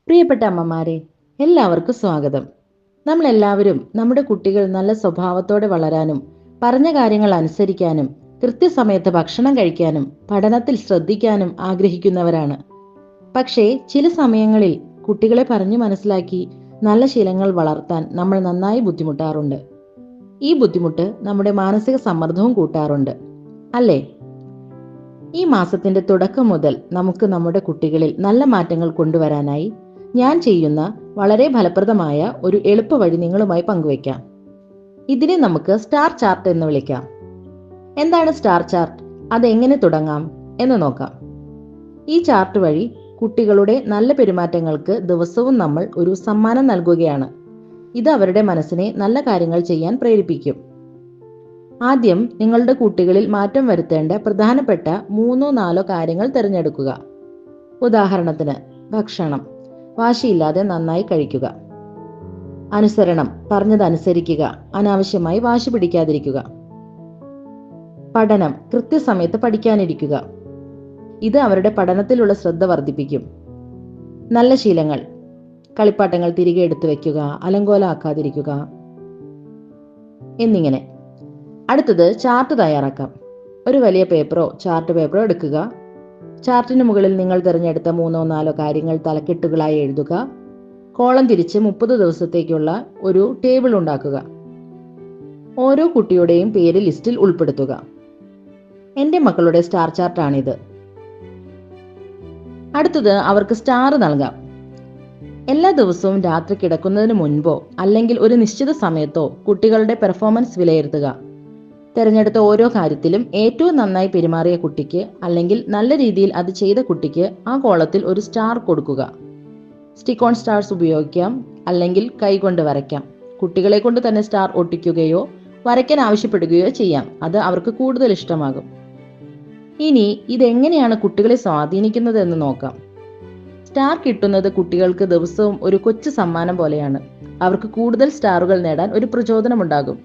പ്രിയപ്പെട്ട അമ്മമാരെ, എല്ലാവർക്കും സ്വാഗതം. നമ്മളെല്ലാവരും നമ്മുടെ കുട്ടികൾ നല്ല സ്വഭാവത്തോടെ വളരാനും പറഞ്ഞ കാര്യങ്ങൾ അനുസരിക്കാനും കൃത്യസമയത്ത് ഭക്ഷണം കഴിക്കാനും പഠനത്തിൽ ശ്രദ്ധിക്കാനും ആഗ്രഹിക്കുന്നവരാണ്. പക്ഷേ ചില സമയങ്ങളിൽ കുട്ടികളെ പറഞ്ഞു മനസ്സിലാക്കി നല്ല ശീലങ്ങൾ വളർത്താൻ നമ്മൾ നന്നായി ബുദ്ധിമുട്ടാറുണ്ട്. ഈ ബുദ്ധിമുട്ട് നമ്മുടെ മാനസിക സമ്മർദ്ദവും കൂട്ടാറുണ്ട്, അല്ലേ? ഈ മാസത്തിന്റെ തുടക്കം മുതൽ നമുക്ക് നമ്മുടെ കുട്ടികളിൽ നല്ല മാറ്റങ്ങൾ കൊണ്ടുവരാനായി ഞാൻ ചെയ്യുന്ന വളരെ ഫലപ്രദമായ ഒരു എളുപ്പ വഴി നിങ്ങളുമായി പങ്കുവയ്ക്കാം. ഇതിനെ നമുക്ക് സ്റ്റാർ ചാർട്ട് എന്ന് വിളിക്കാം. എന്താണ് സ്റ്റാർ ചാർട്ട്? അതെങ്ങനെ തുടങ്ങാം എന്ന് നോക്കാം. ഈ ചാർട്ട് വഴി കുട്ടികളുടെ നല്ല പെരുമാറ്റങ്ങൾക്ക് ദിവസവും നമ്മൾ ഒരു സമ്മാനം നൽകുകയാണ്. ഇത് അവരുടെ മനസ്സിനെ നല്ല കാര്യങ്ങൾ ചെയ്യാൻ പ്രേരിപ്പിക്കും. ആദ്യം നിങ്ങളുടെ കുട്ടികളിൽ മാറ്റം വരുത്തേണ്ട പ്രധാനപ്പെട്ട 3-4 കാര്യങ്ങൾ തിരഞ്ഞെടുക്കുക. ഉദാഹരണത്തിന്, ഭക്ഷണം വാശിയില്ലാതെ നന്നായി കഴിക്കുക, അനുസരണം പറഞ്ഞതനുസരിക്കുക, അനാവശ്യമായി വാശി പിടിക്കാതിരിക്കുക, പഠനം കൃത്യസമയത്ത് പഠിക്കാനിരിക്കുക, ഇത് അവരുടെ പഠനത്തിലുള്ള ശ്രദ്ധ വർദ്ധിപ്പിക്കും. നല്ല ശീലങ്ങൾ, കളിപ്പാട്ടങ്ങൾ തിരികെ എടുത്തു വെക്കുക, അലങ്കോലമാക്കാതിരിക്കുക എന്നിങ്ങനെ. അടുത്തത് ചാർട്ട് തയ്യാറാക്കാം. ഒരു വലിയ പേപ്പറോ ചാർട്ട് പേപ്പറോ എടുക്കുക. ചാർട്ടിന് മുകളിൽ നിങ്ങൾ തിരഞ്ഞെടുത്ത 3-4 കാര്യങ്ങൾ തലക്കെട്ടുകളായി എഴുതുക. കോളം തിരിച്ച് 30 ദിവസത്തേക്കുള്ള ഒരു ടേബിൾ ഉണ്ടാക്കുക. ഓരോ കുട്ടിയുടെയും പേര് ലിസ്റ്റിൽ ഉൾപ്പെടുത്തുക. എൻ്റെ മക്കളുടെ സ്റ്റാർ ചാർട്ടാണിത്. അടുത്തത് അവർക്ക് സ്റ്റാർ നൽകാം. എല്ലാ ദിവസവും രാത്രി കിടക്കുന്നതിന് മുൻപോ അല്ലെങ്കിൽ ഒരു നിശ്ചിത സമയത്തോ കുട്ടികളുടെ പെർഫോമൻസ് വിലയിരുത്തുക. തിരഞ്ഞെടുത്ത ഓരോ കാര്യത്തിലും ഏറ്റവും നന്നായി പെരുമാറിയ കുട്ടിക്ക് അല്ലെങ്കിൽ നല്ല രീതിയിൽ അത് ചെയ്ത കുട്ടിക്ക് ആ കോളത്തിൽ ഒരു സ്റ്റാർ കൊടുക്കുക. സ്റ്റിക്ക് ഓൺ സ്റ്റാർസ് ഉപയോഗിക്കാം, അല്ലെങ്കിൽ കൈകൊണ്ട് വരയ്ക്കാം. കുട്ടികളെ കൊണ്ട് തന്നെ സ്റ്റാർ ഒട്ടിക്കുകയോ വരയ്ക്കാൻ ആവശ്യപ്പെടുകയോ ചെയ്യാം. അത് അവർക്ക് കൂടുതൽ ഇഷ്ടമാകും. ഇനി ഇതെങ്ങനെയാണ് കുട്ടികളെ സ്വാധീനിക്കുന്നത് എന്ന് നോക്കാം. സ്റ്റാർ കിട്ടുന്നത് കുട്ടികൾക്ക് ദിവസവും ഒരു കൊച്ചു സമ്മാനം പോലെയാണ്. അവർക്ക് കൂടുതൽ സ്റ്റാറുകൾ നേടാൻ ഒരു പ്രചോദനമുണ്ടാകും.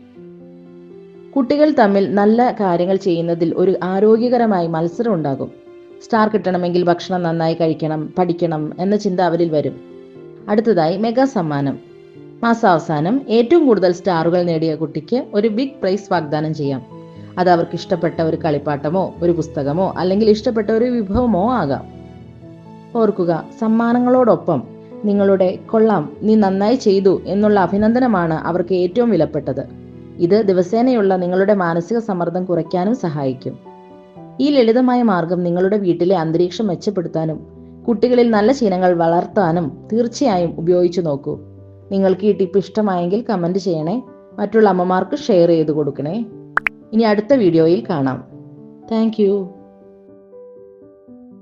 കുട്ടികൾ തമ്മിൽ നല്ല കാര്യങ്ങൾ ചെയ്യുന്നതിൽ ഒരു ആരോഗ്യകരമായ മത്സരം ഉണ്ടാകും. സ്റ്റാർ കിട്ടണമെങ്കിൽ ഭക്ഷണം നന്നായി കഴിക്കണം, പഠിക്കണം എന്ന ചിന്ത അവരിൽ വരും. അടുത്തതായി മെഗാ സമ്മാനം. മാസാവസാനം ഏറ്റവും കൂടുതൽ സ്റ്റാറുകൾ നേടിയ കുട്ടിക്ക് ഒരു ബിഗ് പ്രൈസ് വാഗ്ദാനം ചെയ്യാം. അത് അവർക്ക് ഇഷ്ടപ്പെട്ട ഒരു കളിപ്പാട്ടമോ ഒരു പുസ്തകമോ അല്ലെങ്കിൽ ഇഷ്ടപ്പെട്ട ഒരു വിഭവമോ ആകാം. ഓർക്കുക, സമ്മാനങ്ങളോടൊപ്പം നിങ്ങളുടെ "കൊള്ളാം, നീ നന്നായി ചെയ്തു" എന്നുള്ള അഭിനന്ദനമാണ് അവർക്ക് ഏറ്റവും വിലപ്പെട്ടത്. ഇത് ദിവസേനയുള്ള നിങ്ങളുടെ മാനസിക സമ്മർദ്ദം കുറയ്ക്കാനും സഹായിക്കും. ഈ ലളിതമായ മാർഗം നിങ്ങളുടെ വീട്ടിലെ അന്തരീക്ഷം മെച്ചപ്പെടുത്താനും കുട്ടികളിൽ നല്ല ശീലങ്ങൾ വളർത്താനും തീർച്ചയായും ഉപയോഗിച്ചു നോക്കൂ. നിങ്ങൾക്ക് ഈ ടിപ്പ് ഇഷ്ടമായെങ്കിൽ കമന്റ് ചെയ്യണേ. മറ്റുള്ള അമ്മമാർക്ക് ഷെയർ ചെയ്ത് കൊടുക്കണേ. ഇനി അടുത്ത വീഡിയോയിൽ കാണാം. താങ്ക്